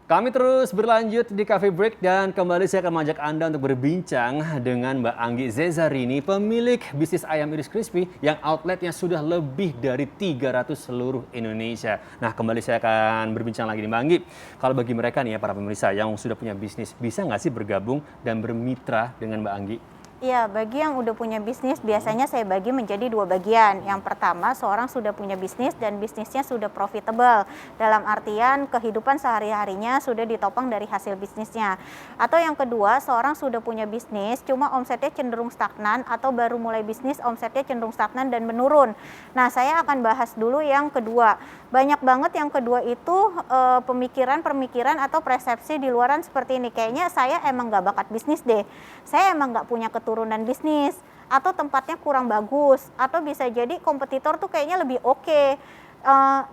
Kami terus berlanjut di Cafe Break dan kembali saya akan mengajak Anda untuk berbincang dengan Mbak Anggi Zezarini, pemilik bisnis ayam iris crispy yang outletnya sudah lebih dari 300 seluruh Indonesia. Nah, kembali saya akan berbincang lagi nih Mbak Anggi. Kalau bagi mereka nih ya para pemirsa yang sudah punya bisnis, bisa nggak sih bergabung dan bermitra dengan Mbak Anggi? Iya, bagi yang udah punya bisnis, biasanya saya bagi menjadi dua bagian. Yang pertama, seorang sudah punya bisnis dan bisnisnya sudah profitable. Dalam artian, kehidupan sehari-harinya sudah ditopang dari hasil bisnisnya. Atau yang kedua, seorang sudah punya bisnis, cuma omsetnya cenderung stagnan, atau baru mulai bisnis, omsetnya cenderung stagnan dan menurun. Nah, saya akan bahas dulu yang kedua. Banyak banget yang kedua itu pemikiran-pemikiran atau persepsi di luaran seperti ini. Kayaknya saya emang gak bakat bisnis deh. Saya emang gak punya keturunan bisnis, atau tempatnya kurang bagus, atau bisa jadi kompetitor tuh kayaknya lebih oke.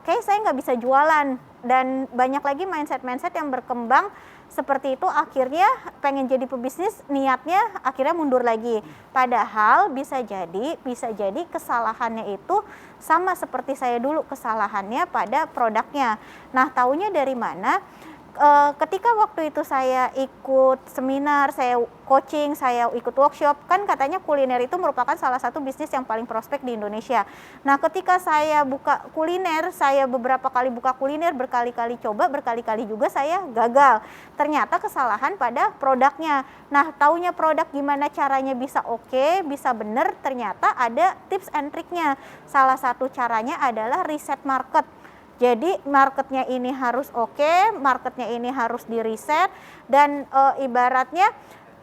Kayak saya nggak bisa jualan, dan banyak lagi mindset-mindset yang berkembang seperti itu, akhirnya pengen jadi pebisnis, niatnya akhirnya mundur lagi. Padahal bisa jadi kesalahannya itu sama seperti saya dulu kesalahannya pada produknya. Nah, taunya dari mana? Ketika waktu itu saya ikut seminar, saya coaching, saya ikut workshop, kan katanya kuliner itu merupakan salah satu bisnis yang paling prospek di Indonesia. Nah, ketika saya buka kuliner, saya beberapa kali buka kuliner, berkali-kali coba, berkali-kali juga saya gagal. Ternyata kesalahan pada produknya. Nah, taunya produk gimana caranya bisa oke, bisa bener, ternyata ada tips and triknya. Salah satu caranya adalah riset market. Jadi marketnya ini harus oke, marketnya ini harus di riset, dan ibaratnya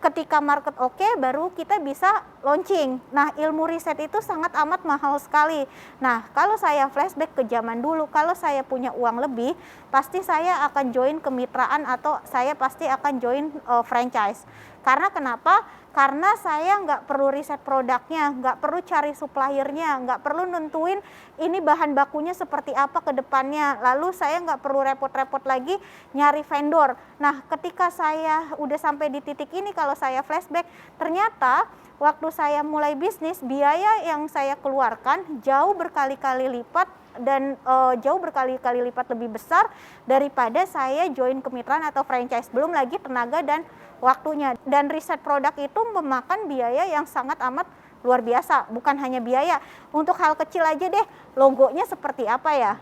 ketika market oke baru kita bisa launching. Nah, ilmu riset itu sangat amat mahal sekali. Nah, kalau saya flashback ke zaman dulu, kalau saya punya uang lebih, pasti saya akan join kemitraan atau saya pasti akan join franchise. Karena kenapa? Karena saya nggak perlu riset produknya, nggak perlu cari suppliernya, nggak perlu nentuin ini bahan bakunya seperti apa ke depannya. Lalu saya nggak perlu repot-repot lagi nyari vendor. Nah, ketika saya udah sampai di titik ini, kalau saya flashback, ternyata waktu saya mulai bisnis, biaya yang saya keluarkan jauh berkali-kali lipat dan jauh berkali-kali lipat lebih besar daripada saya join kemitraan atau franchise. Belum lagi tenaga dan waktunya. Dan riset produk itu memakan biaya yang sangat amat luar biasa. Bukan hanya biaya, untuk hal kecil aja deh, logonya seperti apa ya,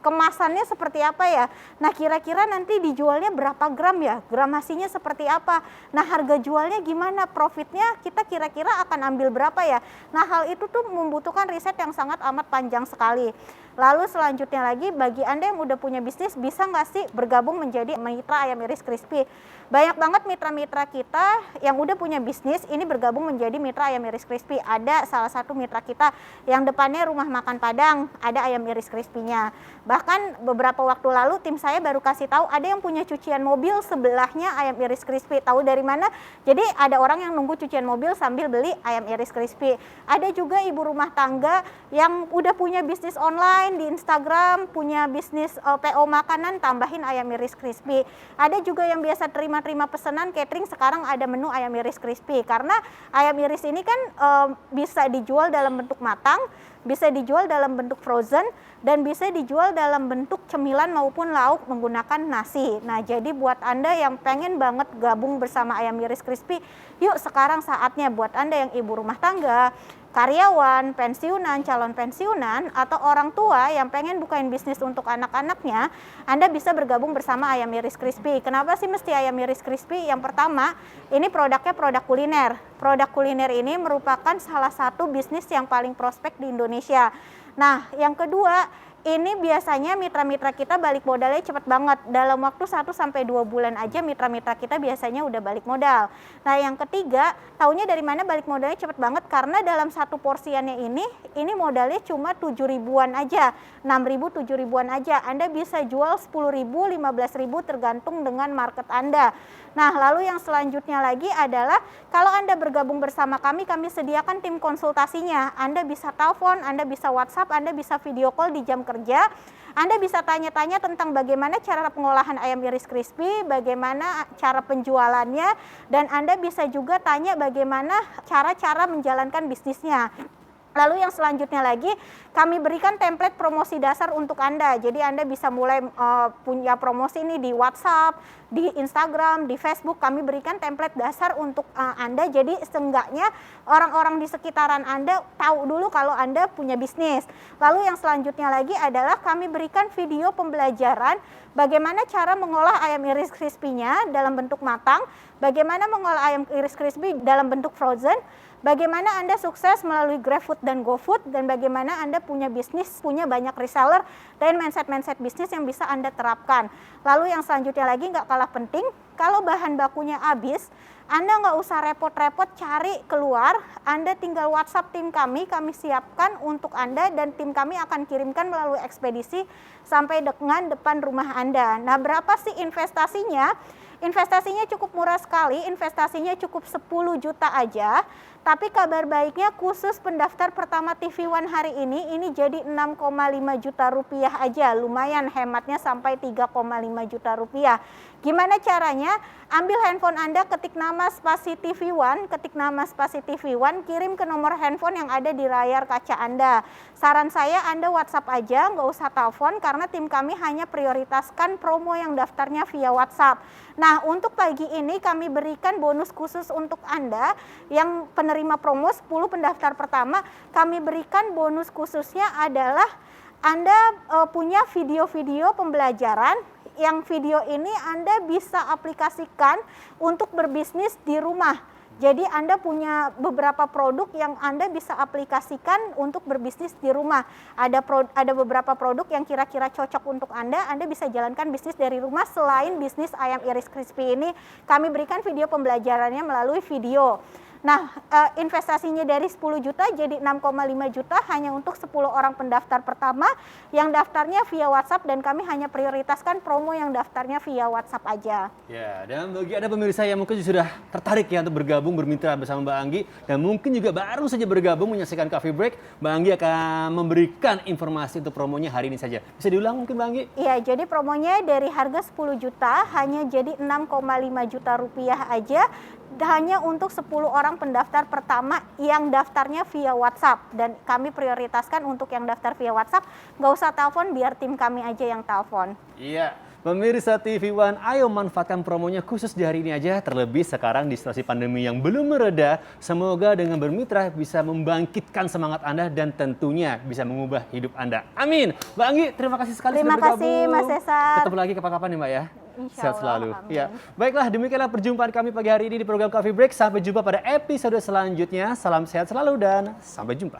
kemasannya seperti apa ya, nah kira-kira nanti dijualnya berapa gram ya, gramasinya seperti apa, nah harga jualnya gimana, profitnya kita kira-kira akan ambil berapa ya. Nah, hal itu tuh membutuhkan riset yang sangat amat panjang sekali. Lalu selanjutnya lagi, bagi Anda yang udah punya bisnis, bisa nggak sih bergabung menjadi mitra ayam iris crispy? Banyak banget mitra-mitra kita yang udah punya bisnis ini bergabung menjadi mitra ayam iris crispy. Ada salah satu mitra kita yang depannya Rumah Makan Padang, ada ayam iris crispy-nya. Bahkan beberapa waktu lalu tim saya baru kasih tahu ada yang punya cucian mobil sebelahnya ayam iris crispy. Tahu dari mana? Jadi ada orang yang nunggu cucian mobil sambil beli ayam iris crispy. Ada juga ibu rumah tangga yang udah punya bisnis online di Instagram, punya bisnis PO makanan, tambahin ayam iris crispy. Ada juga yang biasa terima pesanan catering, sekarang ada menu ayam iris crispy. Karena ayam iris ini kan bisa dijual dalam bentuk matang, bisa dijual dalam bentuk frozen, dan bisa dijual dalam bentuk cemilan maupun lauk menggunakan nasi. Nah, jadi buat Anda yang pengen banget gabung bersama ayam iris crispy, yuk sekarang saatnya. Buat Anda yang ibu rumah tangga, karyawan, pensiunan, calon pensiunan, atau orang tua yang pengen bukain bisnis untuk anak-anaknya, Anda bisa bergabung bersama ayam iris crispy. Kenapa sih mesti ayam iris crispy? Yang pertama, ini produknya produk kuliner. Produk kuliner ini merupakan salah satu bisnis yang paling prospek di Indonesia. Nah, yang kedua, ini biasanya mitra-mitra kita balik modalnya cepat banget. Dalam waktu 1-2 bulan aja mitra-mitra kita biasanya udah balik modal. Nah, yang ketiga, taunya dari mana balik modalnya cepat banget? Karena dalam satu porsiannya ini modalnya cuma 7 ribuan aja, 6 ribu, 7 ribuan aja. Anda bisa jual 10 ribu, 15 ribu tergantung dengan market Anda. Nah, lalu yang selanjutnya lagi adalah kalau Anda bergabung bersama kami sediakan tim konsultasinya. Anda bisa telepon, Anda bisa WhatsApp, Anda bisa video call di jam kerja. Anda bisa tanya-tanya tentang bagaimana cara pengolahan ayam iris crispy, bagaimana cara penjualannya, dan Anda bisa juga tanya bagaimana cara-cara menjalankan bisnisnya. Lalu yang selanjutnya lagi, kami berikan template promosi dasar untuk Anda. Jadi Anda bisa mulai punya promosi ini di WhatsApp, di Instagram, di Facebook. Kami berikan template dasar untuk Anda. Jadi seenggaknya orang-orang di sekitaran Anda tahu dulu kalau Anda punya bisnis. Lalu yang selanjutnya lagi adalah kami berikan video pembelajaran bagaimana cara mengolah ayam iris crispy-nya dalam bentuk matang, bagaimana mengolah ayam iris crispy dalam bentuk frozen, bagaimana Anda sukses melalui GrabFood dan GoFood, dan bagaimana Anda punya bisnis, punya banyak reseller, dan mindset-mindset bisnis yang bisa Anda terapkan. Lalu yang selanjutnya lagi nggak kalah penting, kalau bahan bakunya habis, Anda nggak usah repot-repot cari keluar, Anda tinggal WhatsApp tim kami siapkan untuk Anda, dan tim kami akan kirimkan melalui ekspedisi sampai dengan depan rumah Anda. Nah, berapa sih investasinya? Investasinya cukup murah sekali, investasinya cukup 10 juta aja. Tapi kabar baiknya khusus pendaftar pertama TV One hari ini jadi 6,5 juta rupiah aja. Lumayan hematnya sampai 3,5 juta rupiah. Gimana caranya? Ambil handphone Anda, ketik nama spasi TV One, kirim ke nomor handphone yang ada di layar kaca Anda. Saran saya Anda WhatsApp aja, nggak usah telepon karena tim kami hanya prioritaskan promo yang daftarnya via WhatsApp. Nah, untuk pagi ini kami berikan bonus khusus untuk Anda yang penerima promo 10 pendaftar pertama. Kami berikan bonus khususnya adalah Anda punya video-video pembelajaran, yang video ini Anda bisa aplikasikan untuk berbisnis di rumah. Jadi Anda punya beberapa produk yang Anda bisa aplikasikan untuk berbisnis di rumah. Ada beberapa produk yang kira-kira cocok untuk Anda bisa jalankan bisnis dari rumah. Selain bisnis ayam iris crispy ini, kami berikan video pembelajarannya melalui video. Nah, investasinya dari 10 juta jadi 6,5 juta hanya untuk 10 orang pendaftar pertama yang daftarnya via WhatsApp, dan kami hanya prioritaskan promo yang daftarnya via WhatsApp aja. Ya, dan bagi Anda pemirsa yang mungkin sudah tertarik ya untuk bergabung bermitra bersama Mbak Anggi, dan mungkin juga baru saja bergabung menyaksikan Coffee Break, Mbak Anggi akan memberikan informasi untuk promonya hari ini saja. Bisa diulang mungkin Mbak Anggi? Iya, jadi promonya dari harga 10 juta hanya jadi 6,5 juta rupiah aja, hanya untuk 10 orang pendaftar pertama yang daftarnya via WhatsApp, dan kami prioritaskan untuk yang daftar via WhatsApp. Nggak usah telepon, biar tim kami aja yang telepon. Iya, pemirsa TV One, ayo manfaatkan promonya khusus di hari ini aja. Terlebih sekarang di situasi pandemi yang belum mereda, semoga dengan bermitra bisa membangkitkan semangat Anda dan tentunya bisa mengubah hidup Anda. Amin. Mbak Anggi, terima kasih sekali Terima sudah bergabung. kasih Mas Cesar. Ketemu lagi kapan-kapan nih Mbak ya. Insya Sehat selalu. Allah, Ya. amin. Baiklah, demikianlah perjumpaan kami pagi hari ini di program Coffee Break. Sampai jumpa pada episode selanjutnya. Salam sehat selalu dan sampai jumpa.